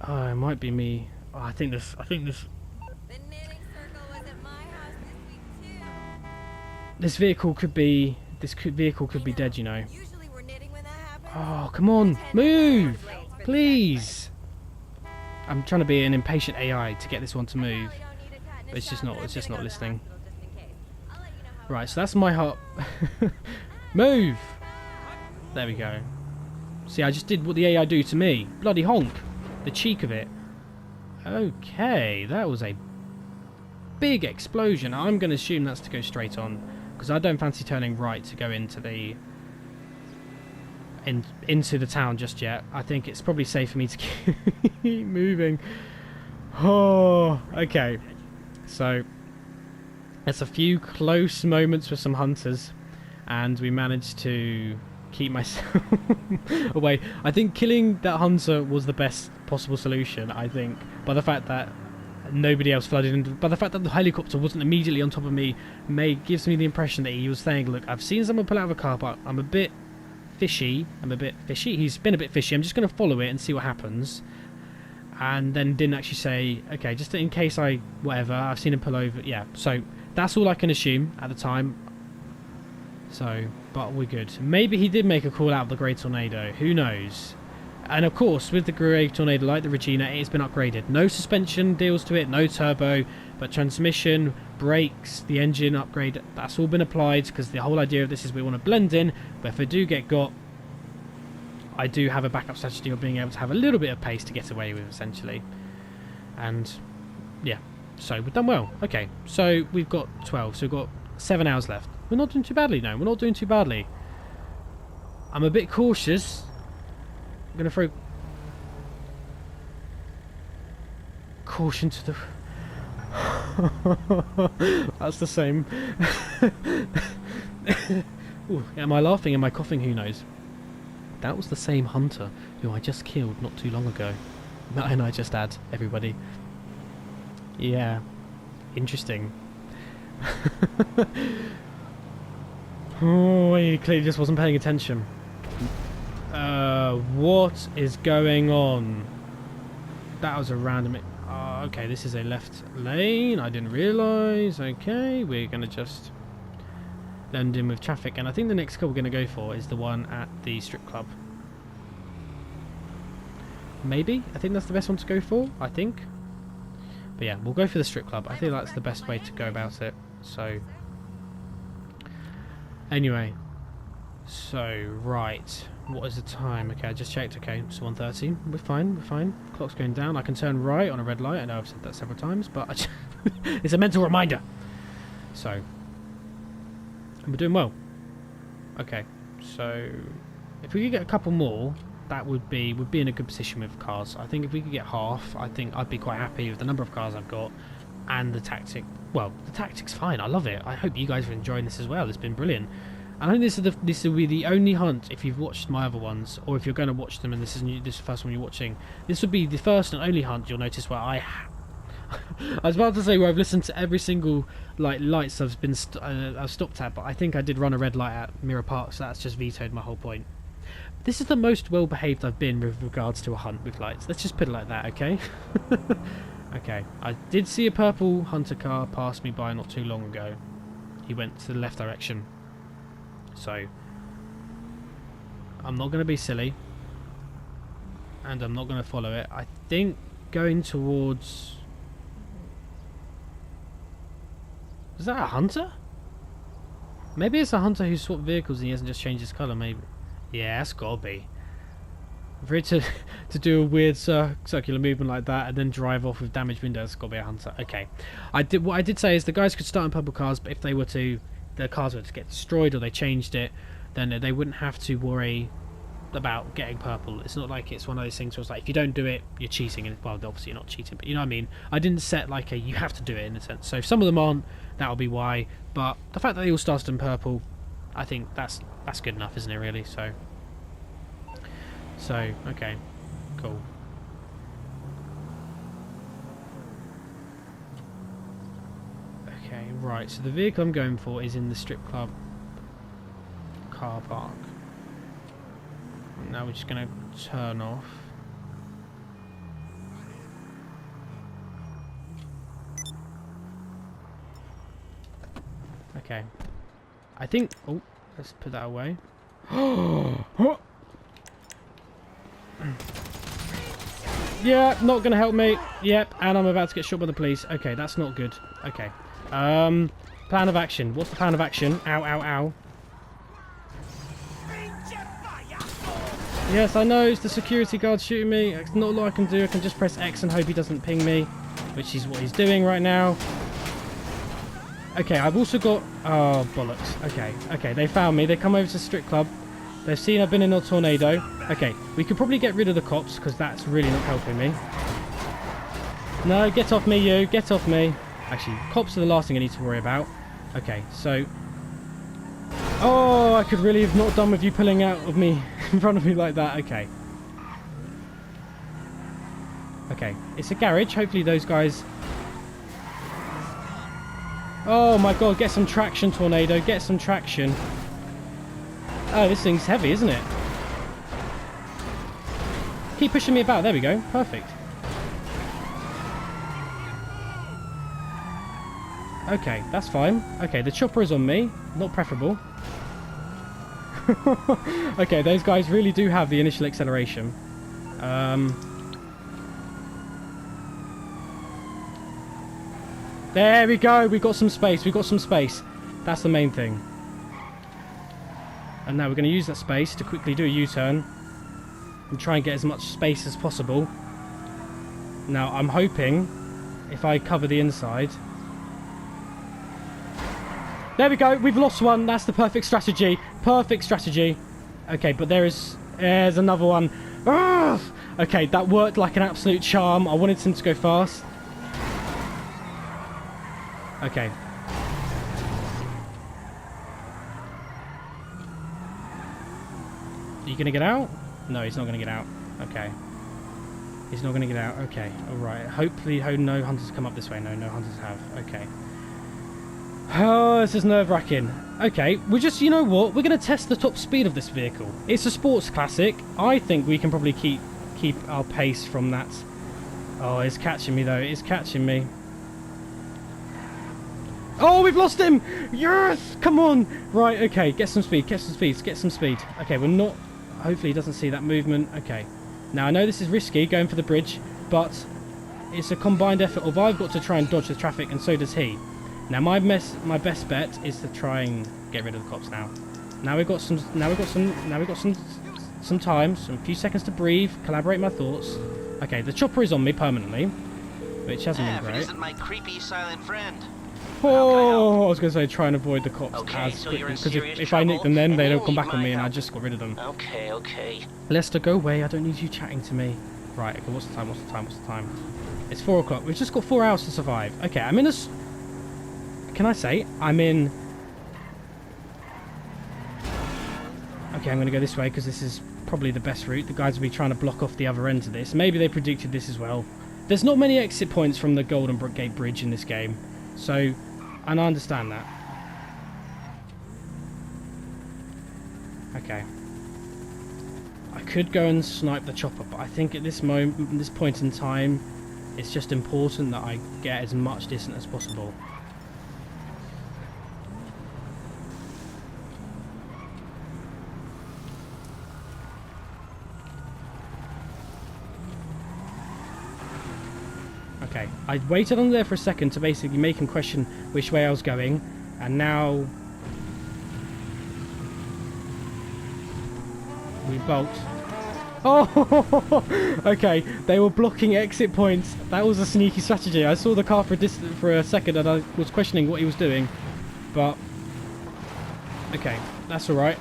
Oh, it might be me. Oh, I think this.
The knitting circle was at my house this week too.
This vehicle could be. Vehicle could be dead, you know.
Usually we're knitting when that happens.
Oh, come on, move, please. I'm trying to be an impatient AI to get this one to move, but it's just not listening. Right, so that's my heart. Move! There we go. See, I just did what the AI do to me. Bloody honk. The cheek of it. Okay, that was a big explosion. I'm going to assume that's to go straight on, because I don't fancy turning right to go into the town just yet. I think it's probably safe for me to keep moving. Oh, okay. So it's a few close moments with some hunters, and we managed to keep myself away. I think killing that hunter was the best possible solution, I think, by the fact that nobody else flooded in, by the fact that the helicopter wasn't immediately on top of me, gives me the impression that he was saying, look, I've seen someone pull out of a car park, I'm a bit fishy. He's been a bit fishy. I'm just going to follow it and see what happens. And then didn't actually say, okay, just in case I've seen him pull over. Yeah, so that's all I can assume at the time. So, but we're good. Maybe he did make a call out of the Grey Tornado. Who knows? And of course, with the Grey Tornado, like the Regina, it's been upgraded. No suspension deals to it, no turbo, but transmission, brakes, the engine upgrade, that's all been applied, because the whole idea of this is we want to blend in, but if I do get got, I do have a backup strategy of being able to have a little bit of pace to get away with, essentially. And, yeah, so we've done well. Okay, so we've got 12, so we've got 7 hours left. We're not doing too badly, no, we're not doing too badly. I'm a bit cautious. I'm going to throw caution to the... That's the same. Ooh, am I laughing? Am I coughing? Who knows? That was the same hunter who I just killed not too long ago. And I just add, everybody. Yeah. Interesting. Oh, he clearly just wasn't paying attention. What is going on? That was a random... okay, this is a left lane. I didn't realise. Okay, we're going to just blend in with traffic. And I think the next car we're going to go for is the one at the strip club. Maybe? I think that's the best one to go for, I think. But yeah, we'll go for the strip club. I think that's the best way to go about it. So, anyway. So, right. What is the time? Okay, I just checked. Okay, it's 1:30. We're fine, we're fine. Clock's going down. I can turn right on a red light. I know I've said that several times, but it's a mental reminder. So, and we're doing well. Okay, so if we could get a couple more, that would be, we'd be in a good position with cars. I think if we could get half, I think I'd be quite happy with the number of cars I've got and the tactic. Well, the tactic's fine. I love it. I hope you guys are enjoying this as well. It's been brilliant. And I think this will be the only hunt, if you've watched my other ones, or if you're going to watch them and this is the first one you're watching, this would be the first and only hunt you'll notice where I was about to say where I've listened to every single lights I've been I've stopped at, but I think I did run a red light at Mirror Park, so that's just vetoed my whole point. This is the most well behaved I've been with regards to a hunt with lights. Let's just put it like that, okay? Okay, I did see a purple hunter car pass me by not too long ago. He went to the left direction. So, I'm not going to be silly. And I'm not going to follow it. I think going towards... Is that a hunter? Maybe it's a hunter who swapped vehicles and he hasn't just changed his colour, maybe. Yeah, that's got to be. For it to do a weird circular movement like that and then drive off with damaged windows, it's got to be a hunter. Okay. What I did say is the guys could start in purple cars, but if they were to... their cars were to get destroyed or they changed it, then they wouldn't have to worry about getting purple. It's not like it's one of those things where it's like if you don't do it, you're cheating. And well, obviously you're not cheating, but you know what I mean. I didn't set like a you have to do it in a sense. So if some of them aren't, that'll be why. But the fact that they all started in purple, I think that's good enough, isn't it? Really. So okay, cool. Okay, right. So the vehicle I'm going for is in the strip club car park. Now we're just going to turn off. Okay. I think... Oh, let's put that away. Yeah, not going to help me. Yep, and I'm about to get shot by the police. Okay, that's not good. Okay. Plan of action. What's the plan of action? Ow, ow, ow. Yes, I know, it's the security guard shooting me. There's not a lot I can do. I can just press X and hope he doesn't ping me, which is what he's doing right now. Okay, I've also got... Oh, bollocks. Okay, they found me. They come over to the strip club. They've seen I've been in a tornado. Okay, we could probably get rid of the cops, because that's really not helping me. No, get off me, you. Get off me. Actually, cops are the last thing I need to worry about. Okay, so... Oh, I could really have not done with you pulling out of me in front of me like that. Okay. Okay, it's a garage. Hopefully those guys... Oh my god, get some traction, tornado. Get some traction. Oh, this thing's heavy, isn't it? Keep pushing me about. There we go. Perfect. Okay, that's fine. Okay, the chopper is on me. Not preferable. Okay, those guys really do have the initial acceleration. There we go. We got some space. We got some space. That's the main thing. And now we're going to use that space to quickly do a U-turn and try and get as much space as possible. Now, I'm hoping if I cover the inside... There we go. We've lost one. That's the perfect strategy. Perfect strategy. Okay, but there's another one. Ugh! Okay, that worked like an absolute charm. I wanted him to go fast. Okay. Are you going to get out? No, he's not going to get out. Okay. He's not going to get out. Okay. Alright. Hopefully no hunters come up this way. No hunters have. Okay. Oh, this is nerve-wracking. Okay, we're just, you know what? We're going to test the top speed of this vehicle. It's a sports classic. I think we can probably keep our pace from that. Oh, it's catching me, though. It's catching me. Oh, we've lost him! Yes! Come on! Right, okay. Get some speed. Get some speed. Get some speed. Okay, we're not... Hopefully he doesn't see that movement. Okay. Now, I know this is risky, going for the bridge, but it's a combined effort of I've got to try and dodge the traffic, and so does he. Now my best bet is to try and get rid of the cops now. Now we've got some time, some few seconds to breathe, collaborate my thoughts. Okay, the chopper is on me permanently, which hasn't been great.
It isn't my creepy silent friend.
Oh, I was going to say try and avoid the cops
Okay,
as
so
quickly,
you're in
because
serious
if I nick them then
trouble,
they'll
and
come
you
back on
need
me and
my
I
help.
just got rid of them.
Okay.
Lester, go away. I don't need you chatting to me. Right, okay, what's the time? It's 4 o'clock. We've just got 4 hours to survive. Okay, I'm in a... Can I say I'm in Okay, I'm going to go this way because this is probably the best route. The guys will be trying to block off the other end of this. Maybe they predicted this as well. There's not many exit points from the Golden Gate Bridge in this game. So, and I understand that. Okay. I could go and snipe the chopper, but I think at this moment, this point in time, it's just important that I get as much distance as possible. Okay, I waited on there for a second to basically make him question which way I was going, and now we bolt. Oh, okay, they were blocking exit points. That was a sneaky strategy. I saw the car for a second and I was questioning what he was doing, but okay, that's all right.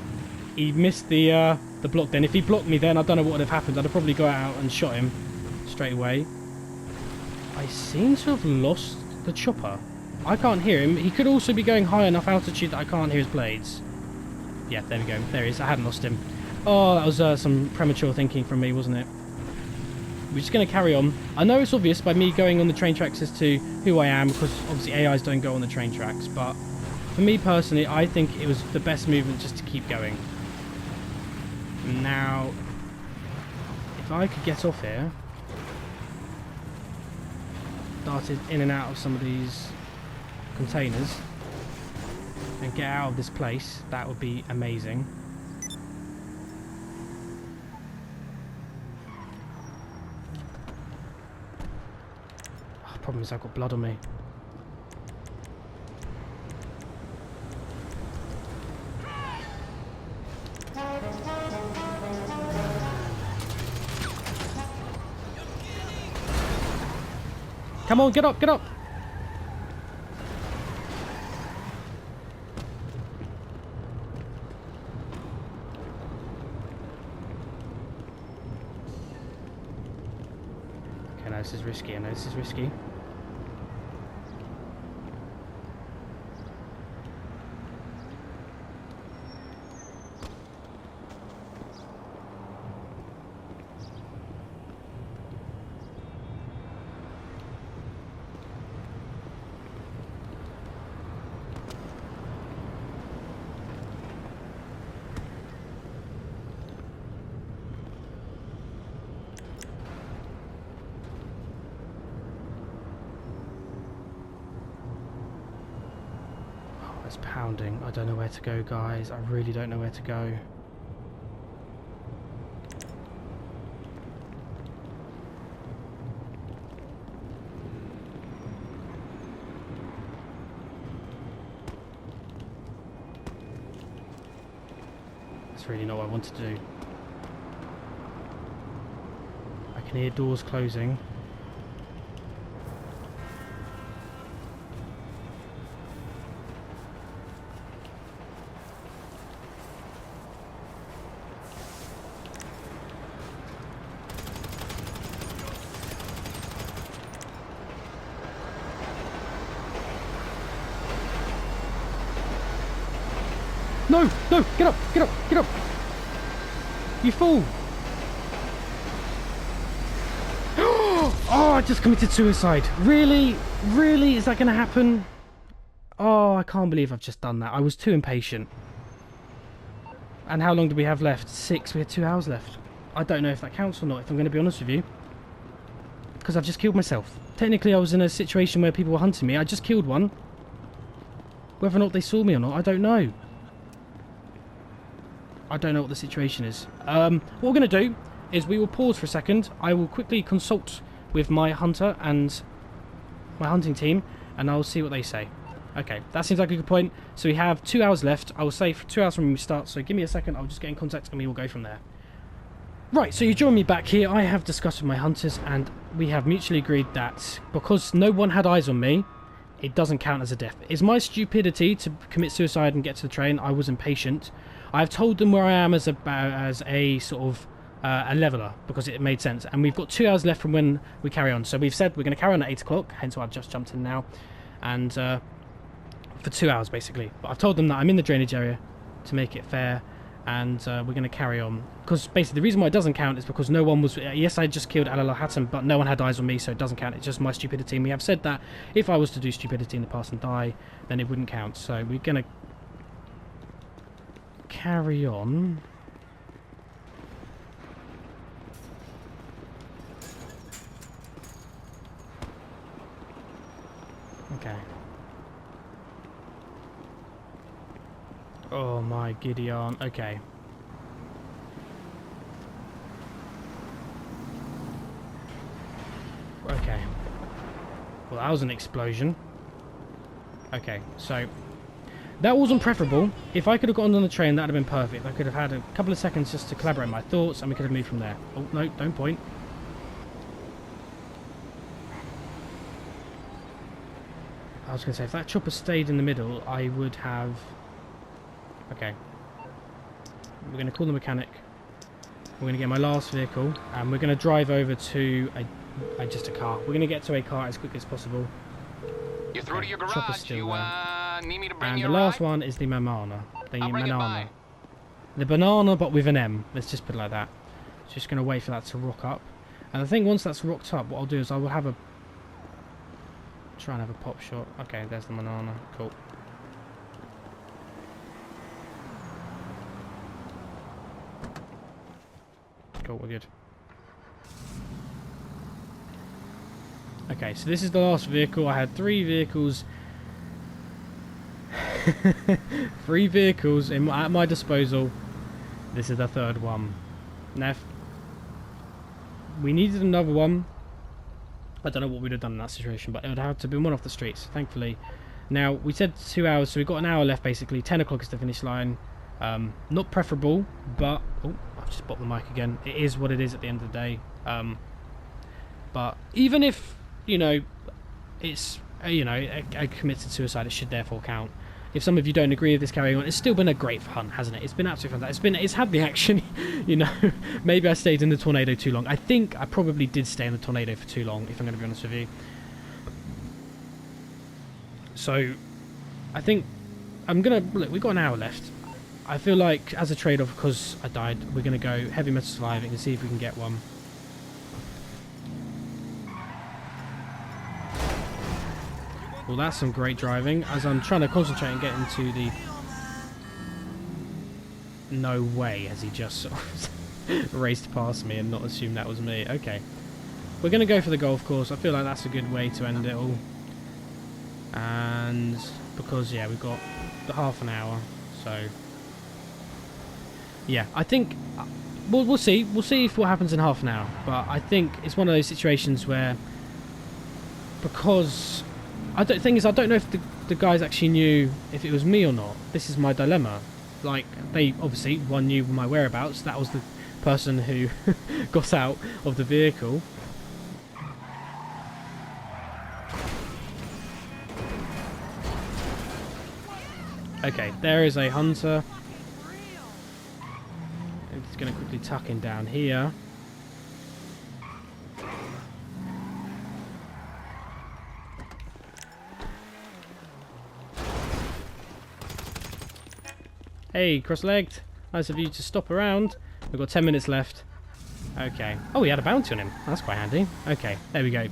He missed the block then. If he blocked me then, I don't know what would have happened. I'd have probably got out and shot him straight away. I seem to have lost the chopper. I can't hear him. He could also be going high enough altitude that I can't hear his blades. Yeah, there we go. There he is. I hadn't lost him. Oh, that was some premature thinking from me, wasn't it? We're just going to carry on. I know it's obvious by me going on the train tracks as to who I am, because obviously AIs don't go on the train tracks, but for me personally, I think it was the best movement just to keep going. Now, if I could get off here, darted in and out of some of these containers and get out of this place, that would be amazing. Oh, problem is I've got blood on me. Come on, get up, get up! Okay, now this is risky, I know this is risky. It's pounding. I don't know where to go, guys. I really don't know where to go. That's really not what I want to do. I can hear doors closing. No! No! Get up! Get up! Get up! You fool! Oh, I just committed suicide. Really? Really? Is that going to happen? Oh, I can't believe I've just done that. I was too impatient. And how long do we have left? 6. We had 2 hours left. I don't know if that counts or not, if I'm going to be honest with you. Because I've just killed myself. Technically, I was in a situation where people were hunting me. I just killed one. Whether or not they saw me or not, I don't know. I don't know what the situation is. What we're going to do is we will pause for a second. I will quickly consult with my hunter and my hunting team, and I'll see what they say. Okay, that seems like a good point. So we have 2 hours left. I will say for 2 hours from when we start, so give me a second. I'll just get in contact and we will go from there. Right, so you join me back here. I have discussed with my hunters, and we have mutually agreed that because no one had eyes on me, it doesn't count as a death. It's my stupidity to commit suicide and get to the train. I was impatient. I've told them where I am as a sort of a leveler, because it made sense. And we've got 2 hours left from when we carry on. So we've said we're going to carry on at 8 o'clock, hence why I've just jumped in now. And for 2 hours, basically. But I've told them that I'm in the drainage area to make it fair. and we're going to carry on. Because basically the reason why it doesn't count is because no one was... yes, I just killed Al-Hattam, but no one had eyes on me, so it doesn't count. It's just my stupidity. And we have said that if I was to do stupidity in the past and die, then it wouldn't count. So we're going to carry on. Okay. Oh my Gideon. Okay. Okay. Well, that was an explosion. Okay, so that wasn't preferable. If I could have gotten on the train, that would have been perfect. I could have had a couple of seconds just to collaborate my thoughts, and we could have moved from there. Oh, no, don't point. I was going to say, if that chopper stayed in the middle, I would have... Okay. We're going to call the mechanic. We're going to get my last vehicle, and we're going to drive over to just a car. We're going to get to a car as quickly as possible.
You're through to your
Chopper's
garage.
still
You
there.
need me to bring
And
you
the
a
last
ride?
one is the Manana. The
I'll bring it
Manana.
by.
The banana, but with an M. Let's just put it like that. Just going to wait for that to rock up. And I think once that's rocked up, what I'll do is I will have a... Try and have a pop shot. Okay, there's the Manana. Cool. Cool, we're good. Okay, so this is the last vehicle. I had 3 vehicles. 3 vehicles at my disposal. This is the 3rd one. Now, if we needed another one, I don't know what we'd have done in that situation, but it would have to be one off the streets, thankfully. Now, we said 2 hours, so we've got an hour left, basically. 10 o'clock is the finish line. Not preferable, but... Oh, I've just popped the mic again. It is what it is at the end of the day. But even if, you know, it's, you know, a committed suicide, it should therefore count. If some of you don't agree with this carrying on, it's still been a great hunt, hasn't it? It's been absolutely fantastic. It's had the action, you know. Maybe I stayed in the tornado too long. I think I probably did stay in the tornado for too long, if I'm going to be honest with you. So, I think I'm going to... Look, we've got an hour left. I feel like, as a trade-off, because I died, we're going to go heavy metal surviving and see if we can get one. Well, that's some great driving, as I'm trying to concentrate and get into the... No way has he just sort of raced past me and not assumed that was me. Okay. We're going to go for the golf course. I feel like that's a good way to end it all. And because, yeah, we've got the half an hour, so... Yeah, I think... We'll see. We'll see if what happens in half an hour. But I think it's one of those situations where... Because... The thing is, I don't know if the guys actually knew if it was me or not. This is my dilemma. Like, they obviously, one knew my whereabouts. That was the person who got out of the vehicle. Okay, there is a hunter. I'm just going to quickly tuck him down here. Hey, cross-legged. Nice of you to stop around. We've got 10 minutes left. Okay. Oh, we had a bounty on him. That's quite handy. Okay, there we go.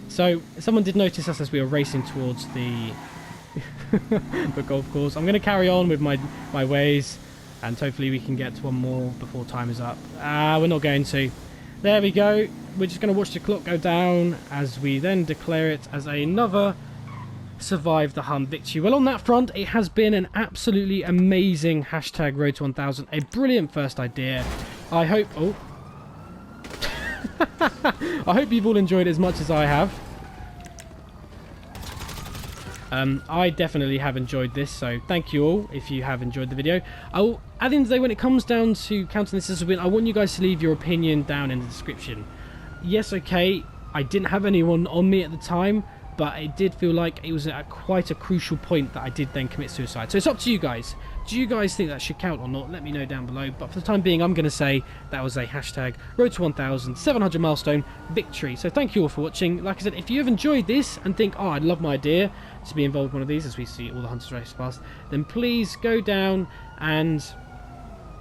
So, someone did notice us as we were racing towards the, the golf course. I'm going to carry on with my ways, and hopefully we can get to one more before time is up. We're not going to. There we go. We're just going to watch the clock go down as we then declare it as another survive the hunt victory. Well, on that front, it has been an absolutely amazing hashtag Road to 1000. A brilliant first idea. I hope... Oh. I hope you've all enjoyed it as much as I have. I definitely have enjoyed this, so thank you all if you have enjoyed the video. At the end of the day, when it comes down to counting this as a win, I want you guys to leave your opinion down in the description. Yes, okay, I didn't have anyone on me at the time, but it did feel like it was at quite a crucial point that I did then commit suicide. So it's up to you guys. Do you guys think that should count or not? Let me know down below. But for the time being, I'm going to say that was a hashtag Road to 1000 700 milestone victory. So thank you all for watching. Like I said, if you have enjoyed this and think, oh, I'd love my idea to be involved in one of these as we see all the hunters race past, then please go down and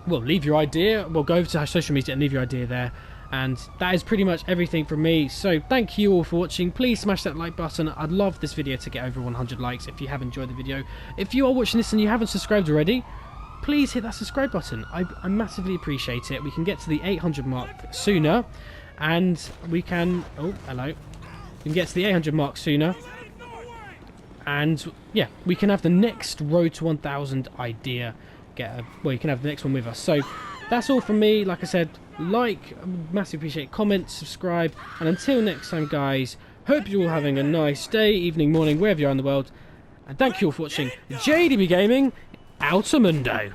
well, leave your idea. Well, go over to our social media and leave your idea there. And that is pretty much everything from me. So thank you all for watching. Please smash that like button. I'd love this video to get over 100 likes if you have enjoyed the video. If you are watching this and you haven't subscribed already, please hit that subscribe button. I massively appreciate it. We can get to the 800 mark sooner. And we can... Oh, hello. We can get to the 800 mark sooner. And yeah, we can have the next Road to 1000 idea. Well, you can have the next one with us. So that's all from me. Like I said, like, massively appreciate, comment, subscribe, and until next time, guys, hope you're all having a nice day, evening, morning, wherever you are in the world, and thank you all for watching JDB Gaming Outer Mundo.